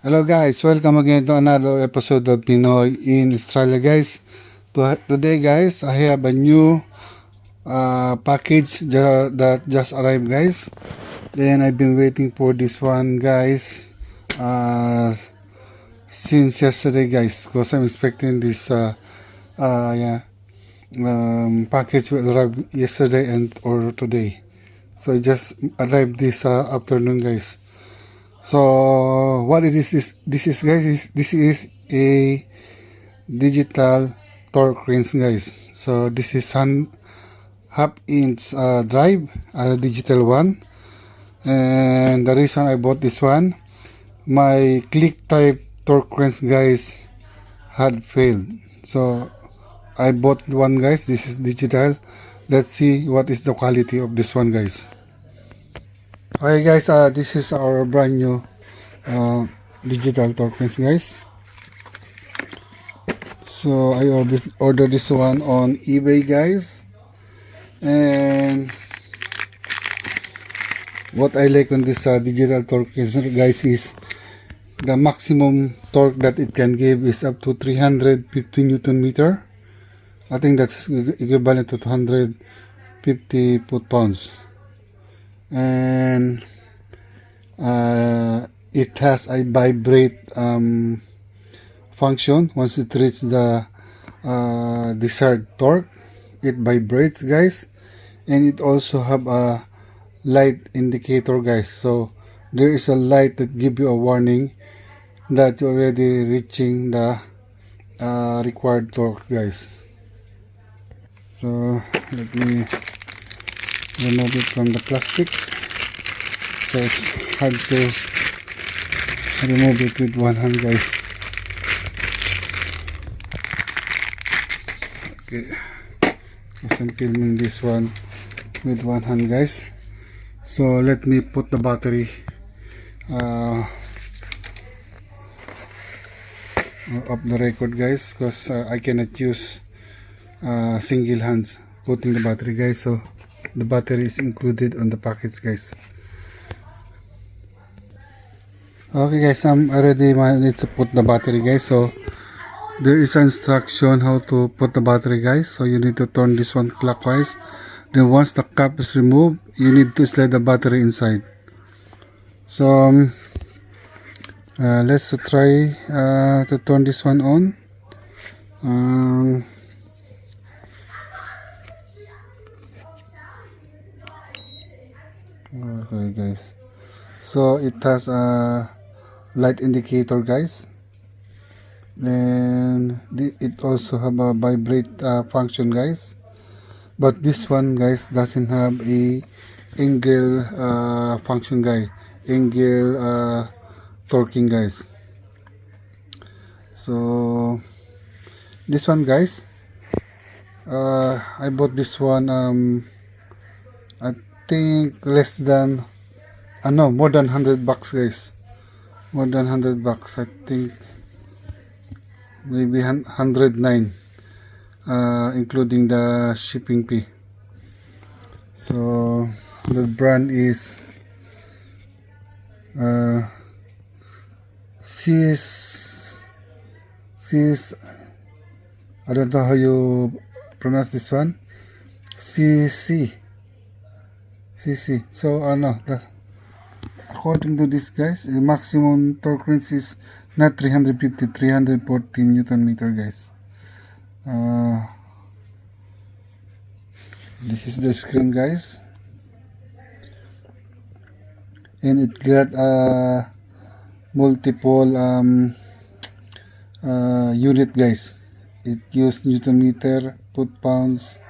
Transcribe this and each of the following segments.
Hello guys, welcome again to another episode of Pinoy in Australia guys. Today guys, I have a new package that just arrived guys. Then I've been waiting for this one guys since yesterday guys because I'm expecting this yeah, package will arrive yesterday and or today. So it just arrived this afternoon guys. So what it is this is guys this is a digital torque wrench guys. So this is an half inch drive, a digital one, and the reason I bought this one, my click type torque wrench guys had failed, so I bought one guys. This is digital. Let's see what is the quality of this one guys. Okay guys, this is our brand new uh, digital torque wrench guys. So I ordered this one on eBay guys, and what I like on this digital torque wrench guys is the maximum torque that it can give is up to 350 Newton meter. I think that's equivalent to 250 foot-pounds, and it has a vibrate function. Once it reaches the desired torque, it vibrates guys, and it also have a light indicator guys. So there is a light that give you a warning that you're already reaching the required torque guys. So let me remove it from the plastic, so it's hard to remove it with one hand guys. Okay, because I'm filming this one with one hand guys. So let me put the battery of the record guys, because I cannot use single hands putting the battery guys. So the battery is included on the package guys. Okay guys, I'm already managed to put the battery guys. So there is an instruction how to put the battery guys. So you need to turn this one clockwise, then once the cap is removed, you need to slide the battery inside. So let's try to turn this one on. Okay guys, so it has a light indicator guys, and it also have a vibrate function guys, but this one guys doesn't have a angle function guys, angle torquing guys. So this one guys, I bought this one I think less than no, more than $100 guys, more than $100. I think maybe 109 including the shipping fee. So the brand is Seesii. I don't know how you pronounce this one. Seesii. So according to this guys, the maximum torque wrench is not 350, 314 Newton meter guys. This is the screen guys, and it got multiple unit guys. It used Newton meter, foot-pounds.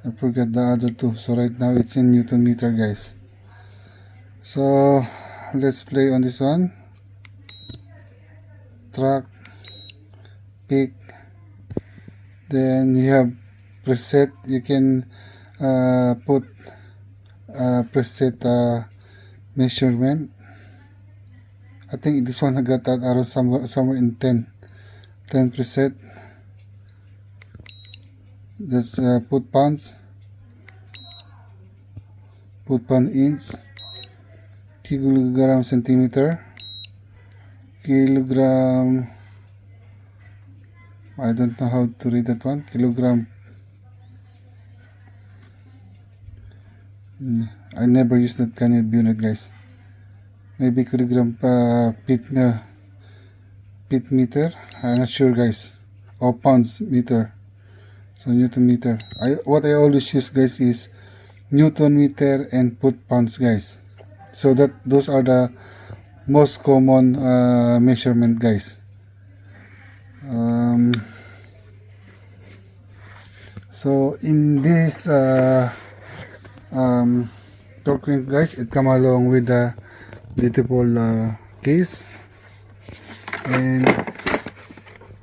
I forgot the other two, so right now it's in Newton meter guys. So let's play on this one. Track, pick, then you have preset. You can put preset measurement. I think this one I got that around somewhere in 10 preset. That's foot-pounds, foot-pound inch, kilogram centimeter, kilogram. I don't know how to read that one. Kilogram. I never use that kind of unit, guys. Maybe kilogram feet meter. I'm not sure, guys. Or pounds meter. So Newton meter. What I always use, guys, is Newton meter and foot pounds, guys. So those are the most common measurement, guys. So in this torque wrench, guys, it come along with the beautiful case, and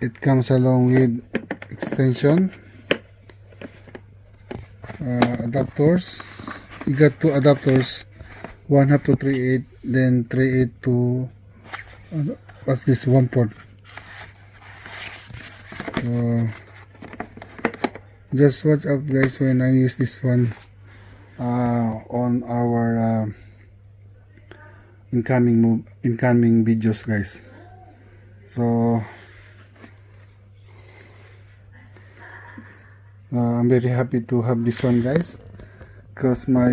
it comes along with extension, adapters. You got two adapters, 1/2 to 3/8, then 3/8 to what's this, 1 port. So just watch out, guys, when I use this one on our incoming videos, guys. So I'm very happy to have this one, guys, because my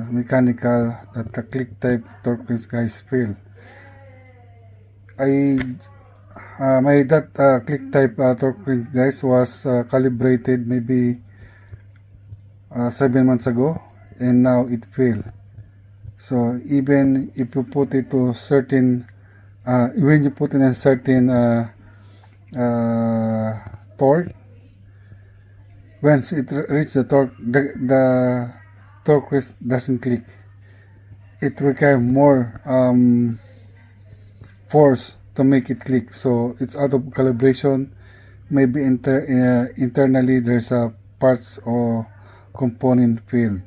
mechanical, the click type torque wrench, guys, fail. That click type torque wrench, guys, was calibrated maybe 7 months ago, and now it failed. So even if you put it to certain when you put in a certain torque, once it reaches the torque, the torque wrench doesn't click. It requires more force to make it click, so it's out of calibration. Maybe internally there's a parts or component failed.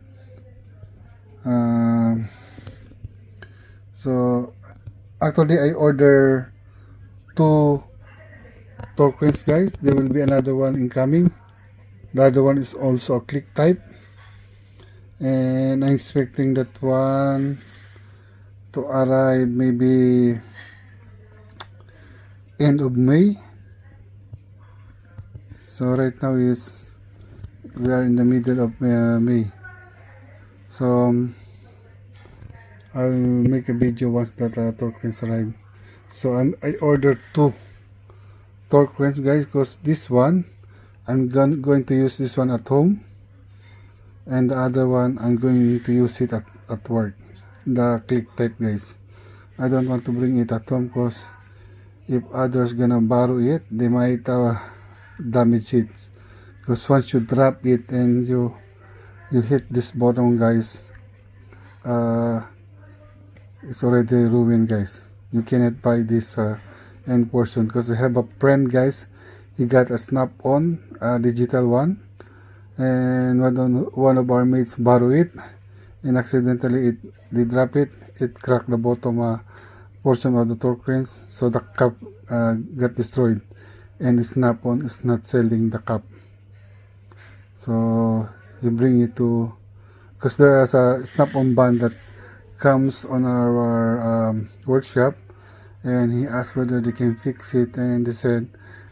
So actually I order 2 torque wrench, guys. There will be another one incoming. The other one is also a click type, and I'm expecting that one to arrive maybe end of May. So right now we are in the middle of May. So I'll make a video once that torque wrench arrive. So I ordered 2 torque wrench, guys, because this one I'm going to use this one at home, and the other one I'm going to use it at work, the click type, guys. I don't want to bring it at home because if others gonna borrow it, they might damage it, because once you drop it and you hit this bottom, guys, it's already ruined, guys. You cannot buy this end portion, because I have a friend, guys, he got a snap-on digital one, and one of our mates borrowed it, and accidentally they drop it cracked the bottom portion of the torque wrench, so the cup got destroyed, and the snap-on is not selling the cup. So he bring it to, because there is a snap-on band that comes on our workshop, and he asked whether they can fix it, and they said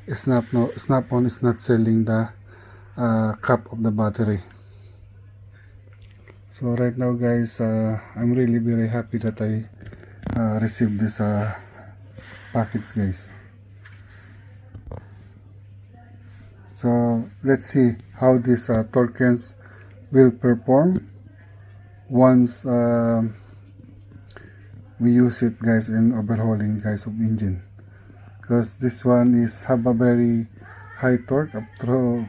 snap-on is not selling the cap of the battery. So right now, guys, I'm really very happy that I received this package, guys. So let's see how this torque wrench will perform once we use it, guys, in overhauling, guys, of engine, because this one have a very high torque, up to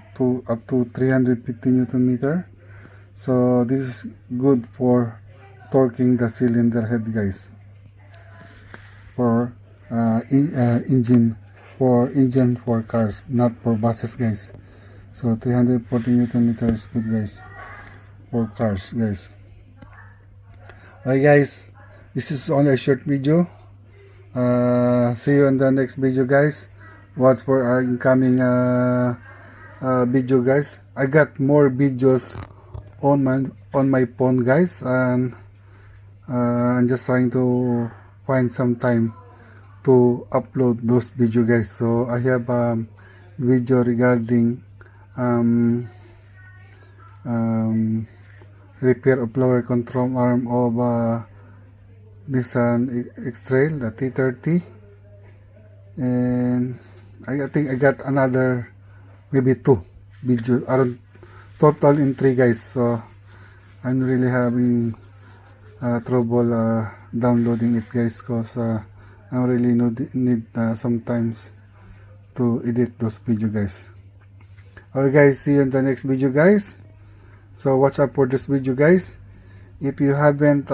350 Newton meter. So this is good for torquing the cylinder head, guys, for engine for cars, not for buses, guys. So 340 Newton meter is good, guys, for cars, guys. Okay, guys, this is only a short video. See you in the next video, guys. Watch for our incoming video, guys. I got more videos on my phone, guys, and I'm just trying to find some time to upload those video guys. So I have video regarding repair of lower control arm of Nissan X-Trail, the T30, and I think I got another maybe 2 video, around total in 3 guys. So I'm really having trouble downloading it guys, cause I really need sometimes to edit those video guys. Okay guys, see you in the next video guys. So watch out for this video guys. If you haven't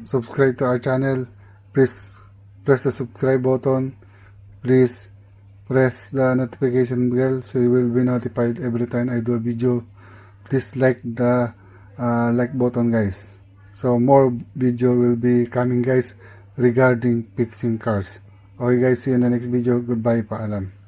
subscribed to our channel, please press the subscribe button. Please press the notification bell so you will be notified every time I do a video. Please like the like button guys. So more video will be coming guys regarding fixing cars. Okay guys, see you in the next video. Goodbye, paalam.